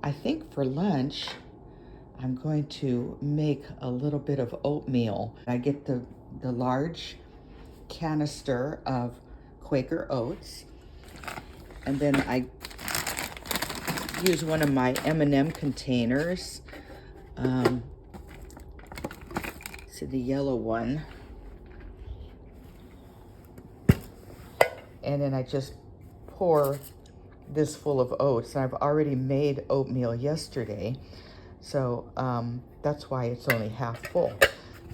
I think for lunch, I'm going to make a little bit of oatmeal. I get the large canister of Quaker oats, and then I use one of my M&M containers. See the yellow one. And then I just pour this full of oats. I've already made oatmeal yesterday, so that's why it's only half full.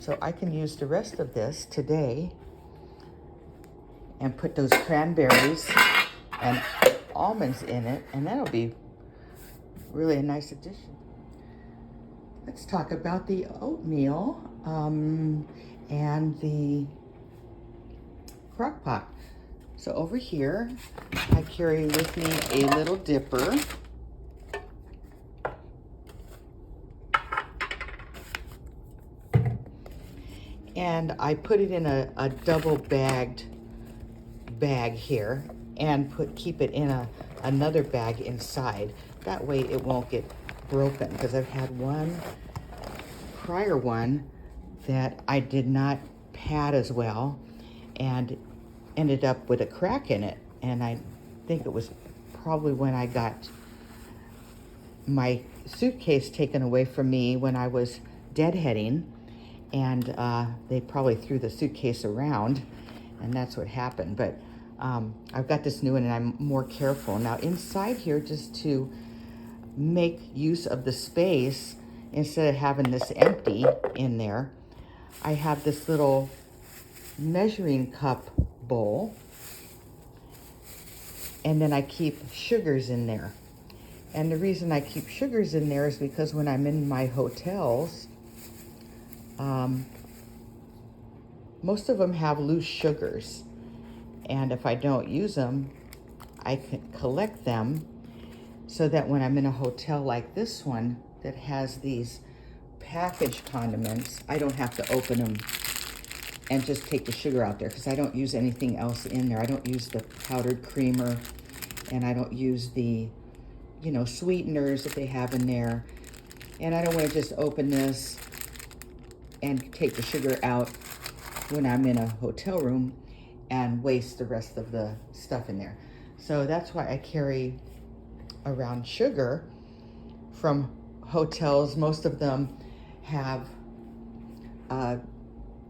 So I can use the rest of this today and put those cranberries and almonds in it, and that'll be really a nice addition. Let's talk about the oatmeal and the Crockpot. So over here, I carry with me a little dipper. And I put it in a double bagged bag here and keep it in another bag inside. That way it won't get broken, because I've had one prior one that I did not pad as well and ended up with a crack in it. And I think it was probably when I got my suitcase taken away from me when I was deadheading, and they probably threw the suitcase around, and that's what happened. But I've got this new one, and I'm more careful. Now inside here, just to make use of the space, instead of having this empty in there, I have this little measuring cup bowl, and then I keep sugars in there. And the reason I keep sugars in there is because when I'm in my hotels, most of them have loose sugars, and if I don't use them, I can collect them so that when I'm in a hotel like this one that has these packaged condiments, I don't have to open them and just take the sugar out there, because I don't use anything else in there. I don't use the powdered creamer, and I don't use the, sweeteners that they have in there. And I don't want to just open this and take the sugar out when I'm in a hotel room and waste the rest of the stuff in there. So that's why I carry around sugar from hotels. Most of them have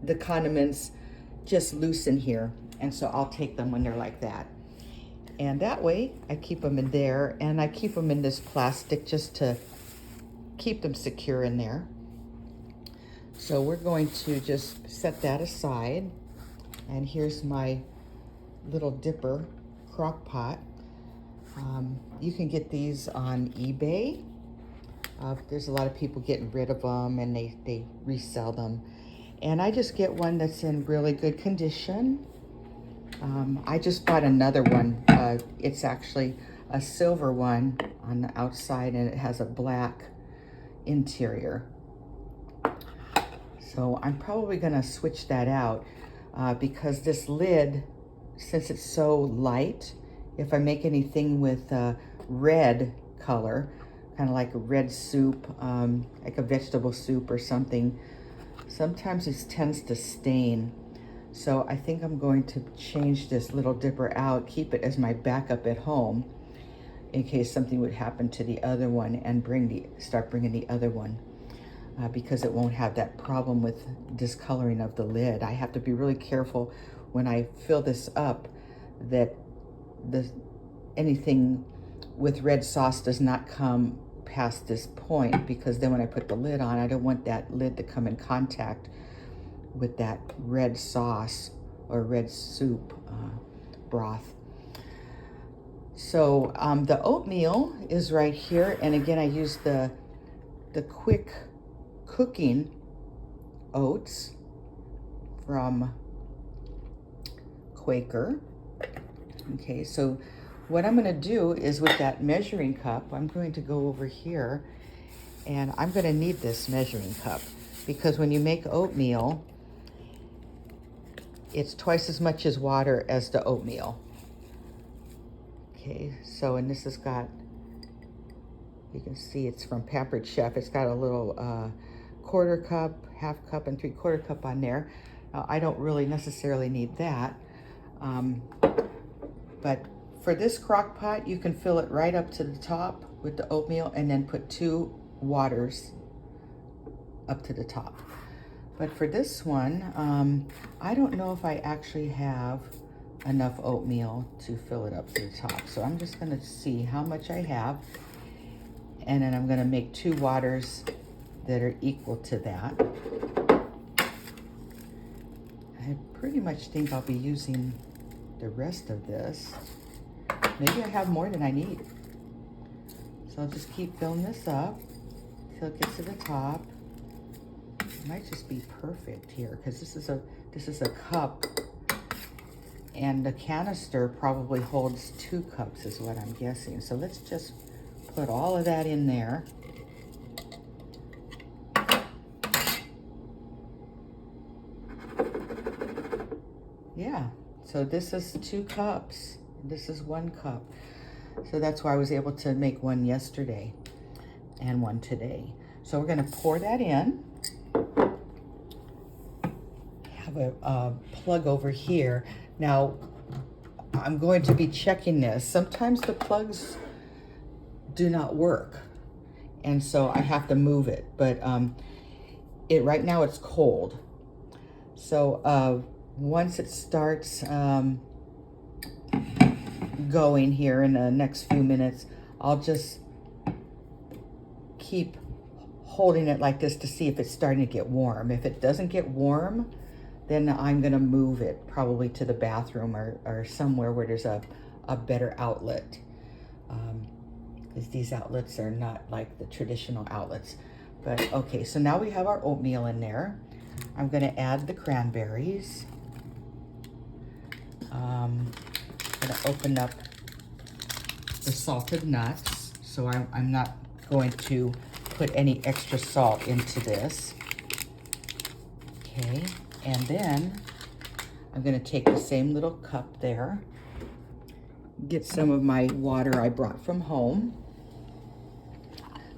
the condiments just loose in here, and so I'll take them when they're like that. And that way I keep them in there, and I keep them in this plastic just to keep them secure in there. So we're going to just set that aside. And here's my little dipper crock pot. You can get these on eBay. There's a lot of people getting rid of them, and they resell them. And I just get one that's in really good condition. I just bought another one. It's actually a silver one on the outside, and it has a black interior. So I'm probably gonna switch that out because this lid, since it's so light, if I make anything with red color, kind of like a red soup, like a vegetable soup or something, sometimes it tends to stain. So I think I'm going to change this little dipper out, keep it as my backup at home in case something would happen to the other one, and start bringing the other one. Because it won't have that problem with discoloring of the lid. I have to be really careful when I fill this up that anything with red sauce does not come past this point, because then when I put the lid on, I don't want that lid to come in contact with that red sauce or red soup broth. So the oatmeal is right here, and again I use the quick cooking oats from Quaker. Okay, so what I'm going to do is with that measuring cup, I'm going to go over here, and I'm going to need this measuring cup, because when you make oatmeal, it's twice as much as water as the oatmeal. Okay, so, and this has got You can see it's from Pampered Chef. It's got a little quarter cup, half cup, and 3/4 cup on there. Now, I don't really necessarily need that. But for this crock pot, you can fill it right up to the top with the oatmeal and then put 2 waters up to the top. But for this one, I don't know if I actually have enough oatmeal to fill it up to the top. So I'm just gonna see how much I have. And then I'm gonna make 2 waters that are equal to that. I pretty much think I'll be using the rest of this. Maybe I have more than I need. So I'll just keep filling this up till it gets to the top. It might just be perfect here because this is a cup, and the canister probably holds 2 cups is what I'm guessing. So let's just put all of that in there. Yeah, so this is 2 cups. This is 1 cup. So that's why I was able to make one yesterday and one today. So we're gonna pour that in. Have a plug over here. Now, I'm going to be checking this. Sometimes the plugs do not work, and so I have to move it. But right now it's cold. So once it starts going here in the next few minutes, I'll just keep holding it like this to see if it's starting to get warm. If it doesn't get warm, then I'm gonna move it probably to the bathroom or somewhere where there's a better outlet. Because these outlets are not like the traditional outlets. But okay, so now we have our oatmeal in there. I'm gonna add the cranberries. I'm gonna open up the salted nuts. So I'm not going to put any extra salt into this. Okay. And then I'm gonna take the same little cup there, get some of my water I brought from home.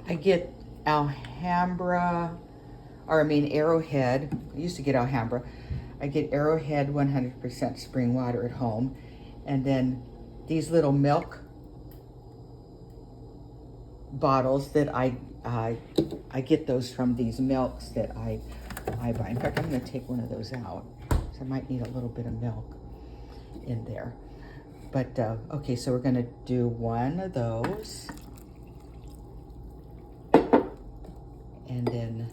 I get Arrowhead. I used to get Alhambra. I get Arrowhead 100% spring water at home. And then these little milk bottles that I get those from these milks that I buy. In fact, I'm going to take one of those out. So I might need a little bit of milk in there. But, okay, so we're going to do one of those. And then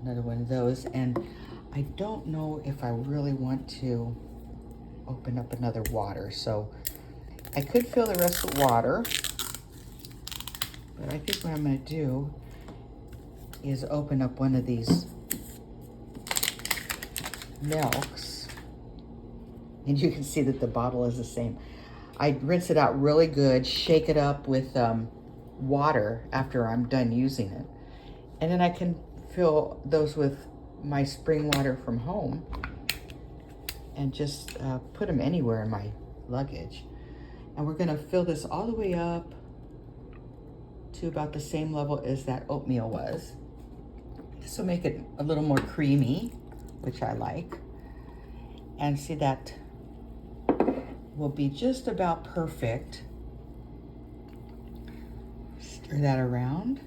another one of those. And I don't know if I really want to open up another water. So I could fill the rest with water. But I think what I'm going to do is open up one of these milks, and you can see that the bottle is the same. I rinse it out really good, shake it up with water after I'm done using it, and then I can fill those with my spring water from home and just put them anywhere in my luggage. And we're going to fill this all the way up to about the same level as that oatmeal was. This will make it a little more creamy, which I like. And see, that will be just about perfect. Stir that around.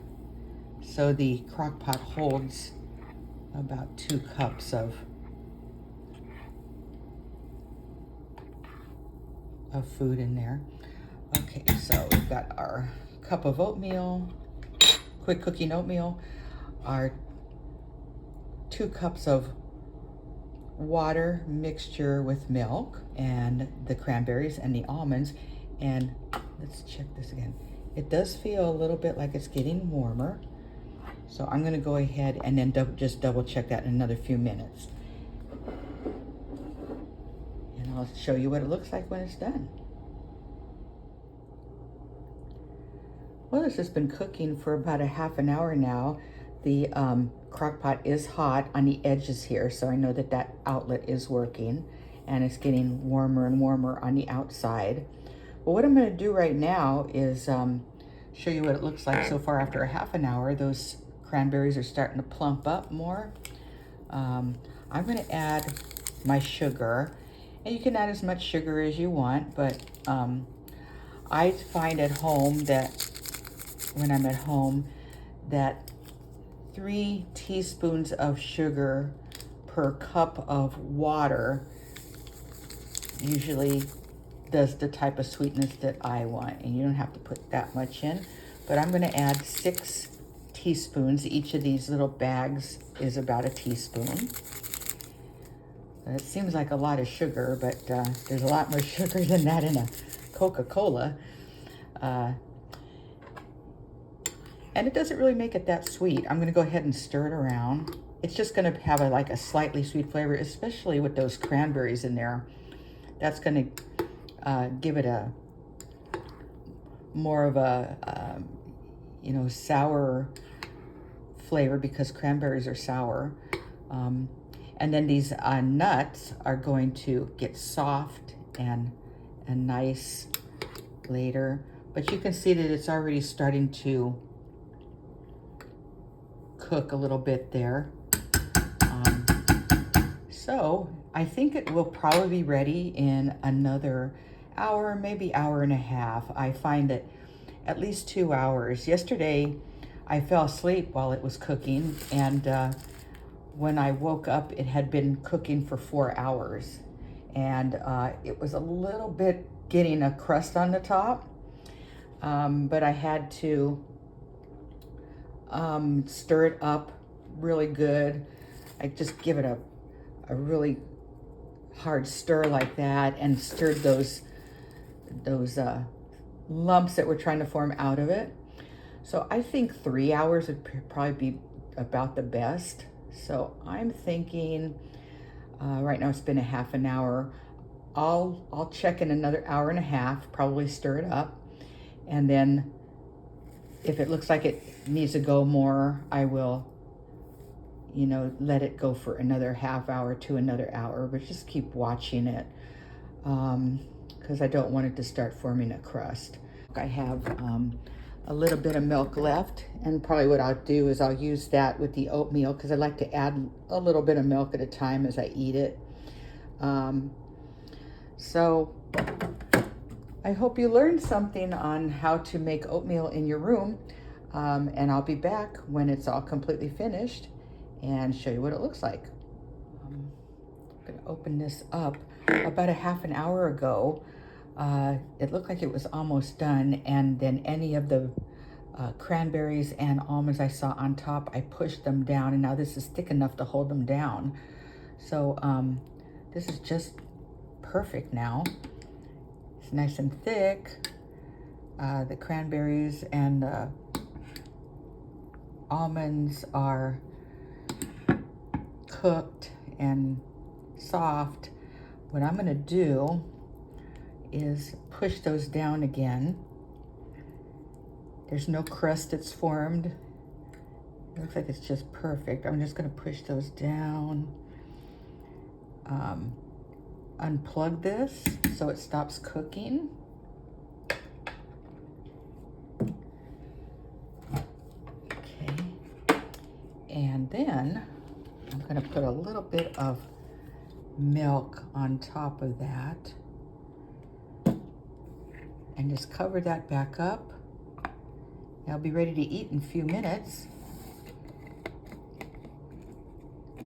So the crock pot holds about 2 cups of food in there. Okay, so we've got our cup of oatmeal, quick cooking oatmeal, our 2 cups of water mixture with milk, and the cranberries and the almonds. And let's check this again. It does feel a little bit like it's getting warmer. So I'm going to go ahead and then just double check that in another few minutes. And I'll show you what it looks like when it's done. Well, this has been cooking for about a half an hour now. The crock pot is hot on the edges here, so I know that that outlet is working, and it's getting warmer and warmer on the outside. But what I'm going to do right now is show you what it looks like so far after a half an hour. Those cranberries are starting to plump up more. I'm gonna add my sugar, and you can add as much sugar as you want, but I find at home that when I'm at home that 3 teaspoons of sugar per cup of water usually does the type of sweetness that I want, and you don't have to put that much in, but I'm going to add 6 teaspoons. Each of these little bags is about a teaspoon. It seems like a lot of sugar, but there's a lot more sugar than that in a Coca-Cola. And it doesn't really make it that sweet. I'm gonna go ahead and stir it around. It's just gonna have like a slightly sweet flavor, especially with those cranberries in there. That's gonna give it a more of a, you know, sour flavor because cranberries are sour. And then these nuts are going to get soft and nice later. But you can see that it's already starting to cook a little bit there. So I think it will probably be ready in another hour, maybe hour and a half. I find that at least 2 hours. Yesterday, I fell asleep while it was cooking, and when I woke up, it had been cooking for 4 hours. And it was a little bit getting a crust on the top, but I had to stir it up really good. I just give it a really hard stir like that and stirred those lumps that were trying to form out of it. So I think 3 hours would probably be about the best. So I'm thinking, right now it's been a half an hour. I'll check in another hour and a half, probably stir it up. And then if it looks like it needs to go more, I will, you know, let it go for another half hour to another hour, but just keep watching it because I don't want it to start forming a crust. I have a little bit of milk left, and probably what I'll do is I'll use that with the oatmeal because I like to add a little bit of milk at a time as I eat it. So I hope you learned something on how to make oatmeal in your room, and I'll be back when it's all completely finished and show you what it looks like. I'm gonna open this up. About a half an hour ago, it looked like it was almost done, and then any of the cranberries and almonds I saw on top, I pushed them down, and now this is thick enough to hold them down. So this is just perfect now. It's nice and thick. The cranberries and the almonds are cooked and soft. What I'm gonna do is push those down again. There's no crust that's formed. It looks like it's just perfect. I'm just gonna push those down. Unplug this so it stops cooking. Okay, and then I'm gonna put a little bit of milk on top of that and just cover that back up. I'll be ready to eat in a few minutes.